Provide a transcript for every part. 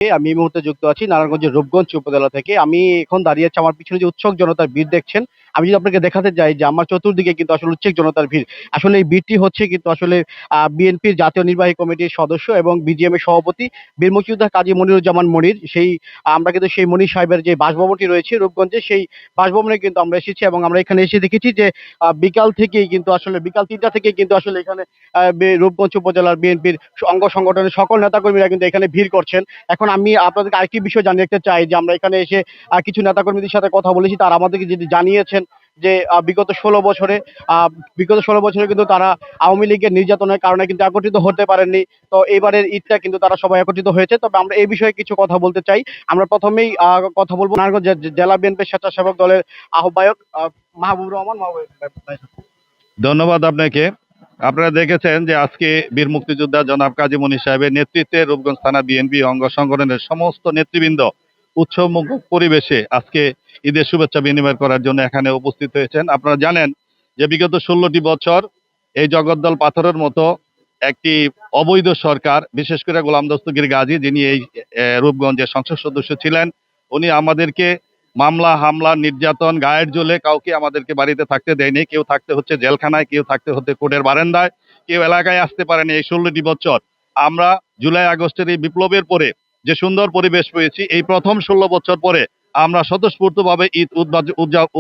আমি এই মুহূর্তে যুক্ত আছি নারায়ণগঞ্জের রূপগঞ্জ উপজেলা থেকে। আমি এখন দাঁড়িয়ে আছি, আমার পিছনে যে উৎসুক জনতার ভিড় দেখছেন, আমি যদি আপনাকে দেখাতে যাই যে আমার চতুর্দিকে কিন্তু আসলে উৎসুক জনতার ভিড়। আসলে এই ভিড়টি হচ্ছে কিন্তু আসলে বিএনপির জাতীয় নির্বাহী কমিটির সদস্য এবং বিজিএম এর সভাপতি বীর মুক্তিযোদ্ধা কাজী মনিরুজ্জামান মনির, সেই আমরা কিন্তু সেই মনির সাহেবের যে বাসভবনটি রয়েছে রূপগঞ্জে, সেই বাসভবনে কিন্তু আমরা এসেছি এবং আমরা এখানে এসে দেখেছি যে বিকাল থেকেই কিন্তু আসলে বিকাল ৩টা থেকেই কিন্তু আসলে এখানে রূপগঞ্জ উপজেলার বিএনপির অঙ্গ সংগঠনের সকল নেতাকর্মীরা কিন্তু এখানে ভিড় করছেন। এখন আমি আপনাদেরকে আরেকটি বিষয় জানিয়ে রাখতে চাই যে আমরা এখানে এসে কিছু নেতাকর্মীদের সাথে কথা বলেছি, তারা আমাদেরকে যেটি জানিয়েছেন যে আহ, বিগত 16 বছরে কিন্তু তারা আওয়ামী লীগের নির্যাতনের কারণে কিন্তু একত্রিত হতে পারেননি। তো এবারের ঈদটা কিন্তু তারা সবাই একত্রিত হয়েছে। তবে আমরা এই বিষয়ে কিছু কথা বলতে চাই। আমরা প্রথমেই কথা বলবো নারায়ণগঞ্জ জেলা বিএনপি স্বেচ্ছাসেবক দলের আহ্বায়ক মাহবুবুর রহমান মাহবুব ভাই। ধন্যবাদ আপনাকে। আপনারা দেখেছেন যে আজকে বীর মুক্তিযোদ্ধা জনাব কাজী মনির সাহেবের নেতৃত্বে রূপগঞ্জ থানা বিএনপি অঙ্গ সংগঠনের সমস্ত নেতৃবৃন্দ উৎসবমুখর পরিবেশে আজকে ঈদের শুভেচ্ছা বিনিময় করার জন্য এখানে উপস্থিত হয়েছেন। আপনারা জানেন যে বিগত 16টি বছর এই জগদ্দল পাথরের মতো একটি অবৈধ সরকার, বিশেষ করে গোলাম দস্তগীর গাজী, যিনি এই রূপগঞ্জের সংসদ সদস্য ছিলেন, উনি আমাদেরকে মামলা হামলা নির্যাতন গায়ের জ্বলে কাউকে আমাদেরকে বাড়িতে থাকতে দেয়নি। কেউ থাকতে হচ্ছে জেলখানায়, কেউ থাকতে হচ্ছে কোর্টের বারান্দায়, কেউ এলাকায় আসতে পারেনি এই 16টি বছর। আমরা জুলাই আগস্টের এই বিপ্লবের পরে যে সুন্দর পরিবেশ পেয়েছি, এই প্রথম 16 বছর পরে আমরা স্বতঃস্ফূর্তভাবে ঈদ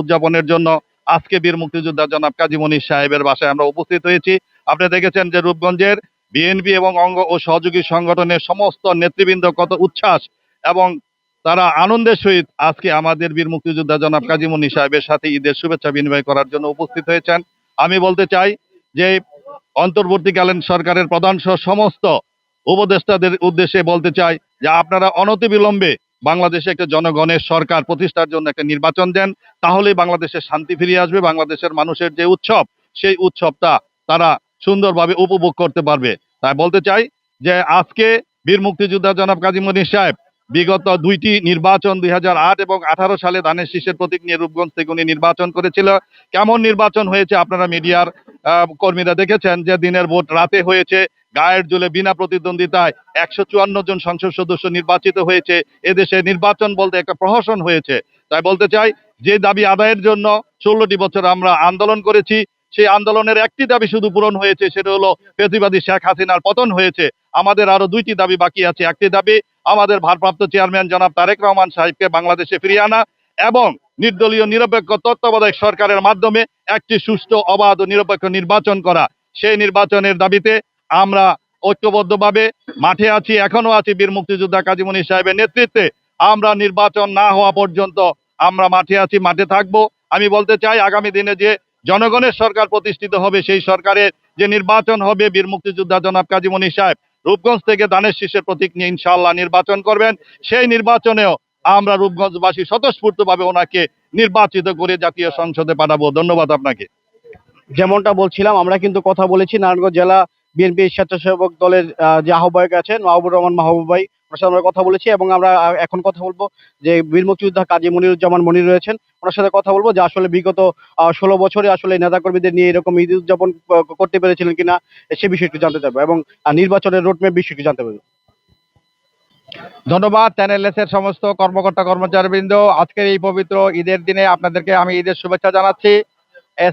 উদযাপনের জন্য আজকে বীর মুক্তিযোদ্ধা জনাব কাজী মনির সাহেবের বাসায় আমরা উপস্থিত হয়েছি। আপনি দেখেছেন যে রূপগঞ্জের বিএনপি এবং অঙ্গ ও সহযোগী সংগঠনের সমস্ত নেতৃবৃন্দ কত উচ্ছ্বাস এবং তারা আনন্দের সহিত আজকে আমাদের বীর মুক্তিযোদ্ধা জনাব কাজী মনির সাহেবের সাথে ঈদের শুভেচ্ছা বিনিময় করার জন্য উপস্থিত হয়েছেন। আমি বলতে চাই যে অন্তর্বর্তীকালীন সরকারের প্রধান সহ সমস্ত উপদেষ্টাদের উদ্দেশ্যে বলতে চাই যে আপনারা অনতিবিলম্বে বাংলাদেশে একটা জনগণের সরকার প্রতিষ্ঠার জন্য একটা নির্বাচন দেন, তাহলেই বাংলাদেশে শান্তি ফিরে আসবে। বাংলাদেশের মানুষের যে উৎসব, সেই উৎসবটা তারা সুন্দরভাবে উপভোগ করতে পারবে। তাই বলতে চাই যে আজকে বীর মুক্তিযোদ্ধা জনাব কাজী মনির সাহেব বিগত দুইটি নির্বাচন 2008 এবং 18 সালে ধানের শীষের প্রতীক নিয়ে রূপগঞ্জ থেকে উনি নির্বাচন করেছিল। কেমন নির্বাচন হয়েছে আপনারা মিডিয়ার কর্মীরা দেখেছেন যে দিনের ভোট রাতে হয়েছে, গায়ের জোরে বিনা প্রতিদ্বন্দ্বিতায় 154 জন সংসদ সদস্য নির্বাচিত হয়েছে। এদেশে নির্বাচন বলতে একটা প্রহসন হয়েছে। তাই বলতে চাই যে দাবি আদায়ের জন্য 16টি বছর আমরা আন্দোলন করেছি, সেই আন্দোলনের একটি দাবি শুধু পূরণ হয়েছে, সেটা হলো ফ্যাসিবাদী শেখ হাসিনার পতন হয়েছে। আমাদের আরো দুইটি দাবি বাকি আছে। একটি দাবি আমাদের ভারপ্রাপ্ত চেয়ারম্যান জনাব তারেক রহমান সাহেবকে বাংলাদেশে ফিরিয়ে আনা এবং নির্দলীয় নিরপেক্ষ তত্ত্বাবধায়ক সরকারের মাধ্যমে একটি সুষ্ঠু অবাধ ও নিরপেক্ষ নির্বাচন করা। সেই নির্বাচনের দাবিতে আমরা ঐক্যবদ্ধভাবে মাঠে আছি, এখনো আছি। বীর মুক্তিযোদ্ধা কাজী মনির সাহেবের নেতৃত্বে আমরা নির্বাচন না হওয়া পর্যন্ত আমরা মাঠে আছি, মাঠে থাকবো। আমি বলতে চাই আগামী দিনে যে জনগণের সরকার প্রতিষ্ঠিত হবে, সেই সরকারের যে নির্বাচন হবে, বীর মুক্তিযোদ্ধা জনাব কাজী মনির সাহেব রূপগঞ্জ থেকে ধানের শীষের প্রতীক নিয়ে ইনশাআল্লাহ নির্বাচন করবেন। সেই নির্বাচনেও আমরা রূপগঞ্জবাসী স্বতঃস্ফূর্তভাবে ওনাকে নির্বাচিত করে জাতীয় সংসদে পাঠাবো। ধন্যবাদ আপনাকে। যেমনটা বলছিলাম, আমরা কিন্তু কথা বলেছি নারায়ণগঞ্জ জেলা বিএনপি স্বেচ্ছাসেবক দলের যে আহ্বায়ক আছেন মাহবুবুর রহমান মাহবুব ভাই, ওনার সাথে আমরা কথা বলেছি এবং আমরা এখন কথা বলবো যে বীর মুক্তিযোদ্ধা কাজী মনিরুজ্জামান মনির রয়েছেন, ওনার সাথে কথা বলবো যে আসলে বিগত 16 বছরে আসলে নেতাকর্মীদের নিয়ে এরকম ঈদ উদযাপন করতে পেরেছিলেন কিনা, সে বিষয়ে একটু জানতে চাইবো এবং নির্বাচনের রোডম্যাপ বিষয়ে একটু জানতে পারবো। ধন্যবাদ চ্যানেল এর সমস্ত কর্মকর্তা কর্মচারীবৃন্দ। আজকের এই পবিত্র ঈদের দিনে আপনাদেরকে আমি ঈদের শুভেচ্ছা জানাচ্ছি।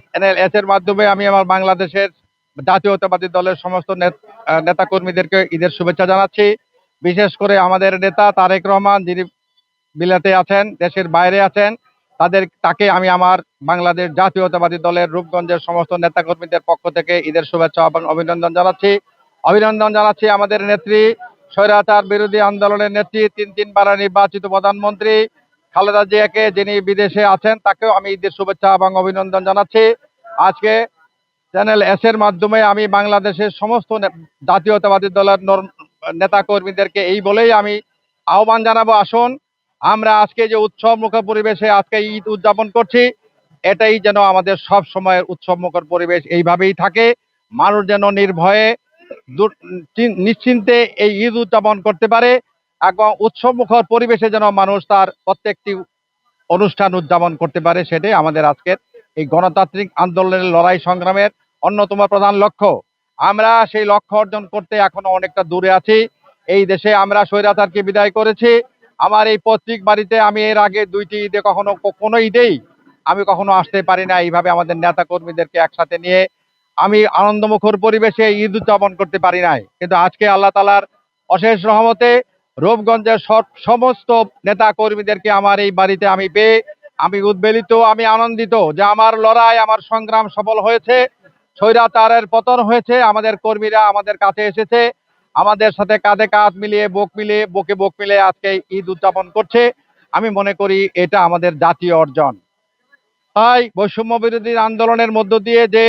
চ্যানেল এর মাধ্যমে আমি আমার বাংলাদেশের জাতীয়তাবাদী দলের সমস্ত নেতা কর্মীদেরকে ঈদের শুভেচ্ছা জানাচ্ছি। বিশেষ করে আমাদের নেতা তারেক রহমান, যিনি বিলাতে আছেন, দেশের বাইরে আছেন, তাকে আমি আমার বাংলাদেশ জাতীয়তাবাদী দলের রূপগঞ্জের সমস্ত নেতা কর্মীদের পক্ষ থেকে ঈদের শুভেচ্ছা এবং অভিনন্দন জানাচ্ছি। অভিনন্দন জানাচ্ছি আমাদের নেত্রী, স্বৈরাচার বিরোধী আন্দোলনের নেত্রী, তিনবার নির্বাচিত প্রধানমন্ত্রী খালেদা জিয়াকে, যিনি বিদেশে আছেন, তাকেও আমি ঈদের শুভেচ্ছা এবং অভিনন্দন জানাচ্ছি। আজকে চ্যানেল এর মাধ্যমে আমি বাংলাদেশের সমস্ত জাতীয়তাবাদী দলের নেতা কর্মীদেরকে এই বলেই আমি আহ্বান জানাবো, আসুন আমরা আজকে যে উৎসব মুখর পরিবেশে আজকে ঈদ উদযাপন করছি, এটাই যেন আমাদের সব সময়ের উৎসব মুখর পরিবেশ এইভাবেই থাকে। মানুষ যেন নির্ভয়ে নিশ্চিন্তে এই ঈদ উদযাপন করতে পারে এবং উৎসব মুখর পরিবেশে যেন মানুষ তার প্রত্যেকটি অনুষ্ঠান উদযাপন করতে পারে, সেটাই আমাদের আজকের এই গণতান্ত্রিক আন্দোলনের লড়াই সংগ্রামের অন্যতম প্রধান লক্ষ্য। আমরা সেই লক্ষ্য অর্জন করতে এখনো অনেকটা দূরে আছি। এই দেশে আমরা স্বৈরাচারকে বিদায় করেছি। আমার এই পৈতৃক বাড়িতে আমি এর আগে 2টি ঈদে কোনো ঈদেই আমি কখনো আসতে পারি না এইভাবে আমাদের নেতা কর্মীদেরকে একসাথে নিয়ে আমি আনন্দমুখর পরিবেশে ঈদ উদযাপন করতে পারি নাই, কিন্তু আজকে আল্লাহ তাআলার অশেষ রহমতে রূপগঞ্জের সমস্ত নেতা কর্মীদেরকে আমার এই বাড়িতে আমি পেয়ে আমি উদ্বেলিত, আমি আনন্দিত যে আমার লড়াই, আমার সংগ্রাম সফল হয়েছে, স্বৈরাচারের পতন হয়েছে। আমাদের কর্মীরা আমাদের কাছে এসেছে, আমাদের সাথে কাঁধে কাঁধ মিলিয়ে বুকে বুক মিলিয়ে আজকে ঈদ উদযাপন করছে। আমি মনে করি এটা আমাদের জাতীয় অর্জন। তাই বৈষম্য বিরোধী আন্দোলনের মধ্য দিয়ে যে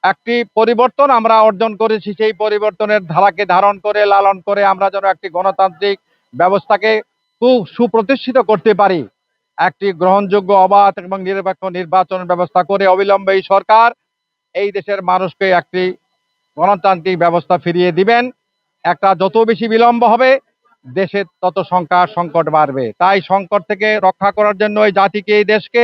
একটি পরিবর্তন আমরা অর্জন করেছি, সেই পরিবর্তনের ধারাকে ধারণ করে লালন করে আমরা যেন একটি গণতান্ত্রিক ব্যবস্থাকে খুব সুপ্রতিষ্ঠিত করতে পারি, একটি গ্রহণযোগ্য অবাধ এবং নিরপেক্ষ নির্বাচন ব্যবস্থা করে অবিলম্বে এই সরকার এই দেশের মানুষকে একটি গণতান্ত্রিক ব্যবস্থা ফিরিয়ে দিবেন। একটা যত বেশি বিলম্ব হবে দেশে তত সংকট বাড়বে। তাই সংকট থেকে রক্ষা করার জন্য এই জাতিকে, এই দেশকে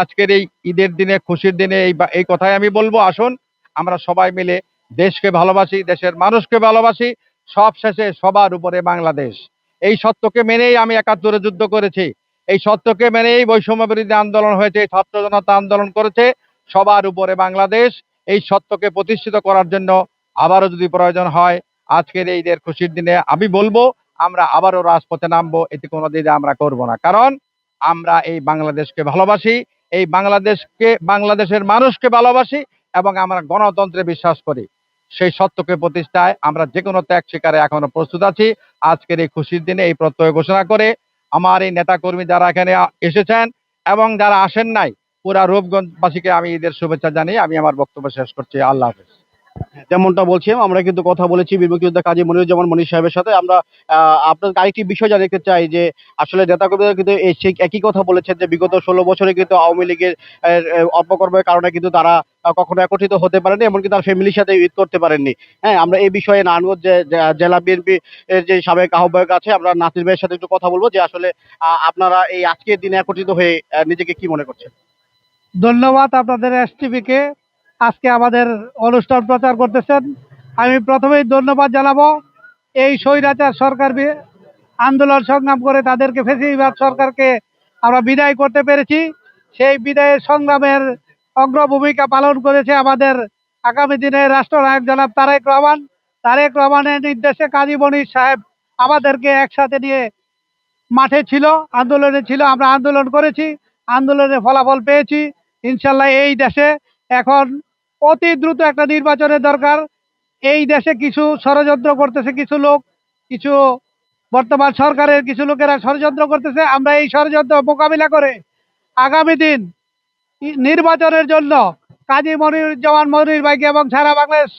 আজকের এই ঈদের দিনে, খুশির দিনে এই কথাই আমি বলবো, আসুন আমরা সবাই মিলে দেশকে ভালোবাসি, দেশের মানুষকে ভালোবাসি, সব শেষে সবার উপরে বাংলাদেশ। এই সত্যকে মেনেই আমি 71-এ যুদ্ধ করেছি, এই সত্যকে মেনেই বৈষম্য বিরোধী আন্দোলন হয়েছে, ছাত্র জনতা আন্দোলন করেছে, সবার উপরে বাংলাদেশ। এই সত্যকে প্রতিষ্ঠিত করার জন্য আবারও যদি প্রয়োজন হয় আজকের এই ঈদের খুশির দিনে আমি বলবো আমরা আবারও রাজপথে নামবো, এতে কোনো দ্বিধা আমরা করব না। কারণ আমরা এই বাংলাদেশকে ভালোবাসি, এই বাংলাদেশের মানুষকে ভালোবাসি এবং আমরা গণতন্ত্রে বিশ্বাস করি। সেই সত্যকে প্রতিষ্ঠায় আমরা যে কোনো ত্যাগ স্বীকারে এখনো প্রস্তুত আছি। আজকের এই খুশির দিনে এই প্রত্যয় ঘোষণা করে আমার এই নেতাকর্মী যারা এখানে এসেছেন এবং যারা আসেন নাই, পুরা রূপগঞ্জবাসীকে আমি ঈদের শুভেচ্ছা জানিয়ে আমি আমার বক্তব্য শেষ করছি। আল্লাহ হাফেজ। যেমনটা বলছিলাম, আমরা কিন্তু কথা বলেছি বীর মুক্তিযোদ্ধা কাজী মনিরুজ্জামান মনির সাহেবের সাথে। আমরা আপনাদের আরেকটি বিষয় জানাতে চাই যে আসলে নেতাকর্মীরা কিন্তু সেই একই কথা বলেছেন যে বিগত 16 বছরে কিন্তু আওয়ামী লীগের অপকর্মের কারণে কিন্তু তারা কখনো একত্রিত হতে পারেনি, এমনকি তার ফ্যামিলির সাথে ঈদ করতে পারেননি। হ্যাঁ, আমরা এই বিষয়ে নারায়ণগঞ্জ জেলা বিএনপি এর যে সাবেক আহ্বায়ক আছে, আমরা নাসির ভাইয়ের সাথে একটু কথা বলবো যে আসলে আপনারা এই আজকের দিনে একত্রিত হয়ে নিজেকে কি মনে করছেন? ধন্যবাদ আপনাদের এসটিভিকে আজকে আমাদের অনুষ্ঠান প্রচার করতেছেন। আমি প্রথমেই ধন্যবাদ জানাবো এই স্বৈরাচার সরকার আন্দোলন সংগ্রাম করে তাদেরকে ফ্যাসিবাদ সরকারকে আমরা বিদায় করতে পেরেছি। সেই বিদায়ের সংগ্রামের অগ্রভূমিকা পালন করেছে আমাদের আগামী দিনের রাষ্ট্রনায়ক জনাব তারেক রহমান। তারেক রহমানের নির্দেশে কাজী মনির সাহেব আমাদেরকে একসাথে নিয়ে মাঠে ছিল, আন্দোলনে ছিল, আমরা আন্দোলন করেছি, আন্দোলনের ফলাফল পেয়েছি। ইনশাল্লাহ এই দেশে এখন অতি দ্রুত একটা নির্বাচনের দরকার। এই দেশে কিছু ষড়যন্ত্র করতেছে কিছু লোক, কিছু বর্তমান সরকারের কিছু লোকেরা ষড়যন্ত্র করতেছে। আমরা এই ষড়যন্ত্র মোকাবিলা করে আগামী দিন নির্বাচনের জন্য কাজী মনিরুজ্জামান মনির ভাইকে এবং সারা বাংলাদেশ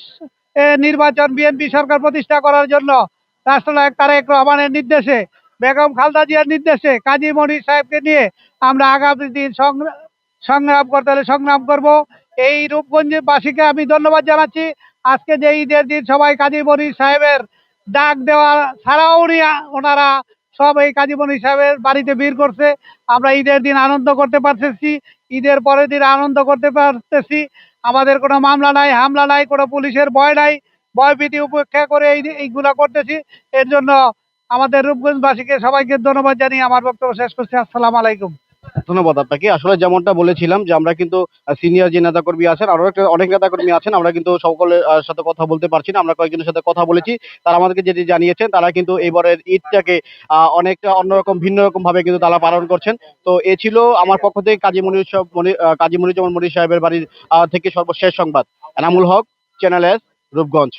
নির্বাচন বিএনপি সরকার প্রতিষ্ঠা করার জন্য রাষ্ট্রনায়ক তারেক রহমানের নির্দেশে, বেগম খালেদা জিয়ার নির্দেশে কাজী মনির সাহেবকে নিয়ে আমরা আগামী দিন সংগ্রাম করতে হলে সংগ্রাম করব। এই রূপগঞ্জবাসীকে আমি ধন্যবাদ জানাচ্ছি। আজকে যে ঈদের দিন সবাই কাজী মনির সাহেবের ডাক দেওয়া ছাড়াও ওনারা সব এই কাজী মনির সাহেবের বাড়িতে ভিড় করছে। আমরা ঈদের দিন আনন্দ করতে পারতেছি, ঈদের পরের দিন আনন্দ করতে পারতেছি। আমাদের কোনো মামলা নাই, হামলা নাই, কোনো পুলিশের ভয় নাই, ভয়ভীতি উপেক্ষা করে এইগুলা করতেছি। এর জন্য আমাদের রূপগঞ্জবাসীকে সবাইকে ধন্যবাদ জানিয়ে আমার বক্তব্য শেষ করছি। আসসালামু আলাইকুম। ধন্যবাদ আপনাকে। আসলে যেমনটা বলেছিলাম যে আমরা কিন্তু সিনিয়র যে নেতাকর্মী আছেন, আরো অনেক নেতাকর্মী আছেন, আমরা কিন্তু সকলের সাথে কথা বলতে পারছি না। আমরা কয়েকজনের সাথে কথা বলেছি, তারা আমাদেরকে যেটি জানিয়েছেন তারা কিন্তু এবারের ঈদটাকে অনেকটা অন্যরকম, ভিন্ন রকম ভাবে কিন্তু তারা পালন করছেন। তো এ ছিল আমার পক্ষ থেকে কাজী মনিরুজ্জামান মনির সাহেবের বাড়ির থেকে সর্বশেষ সংবাদ। Enamul Haque, channel S, Rupganj.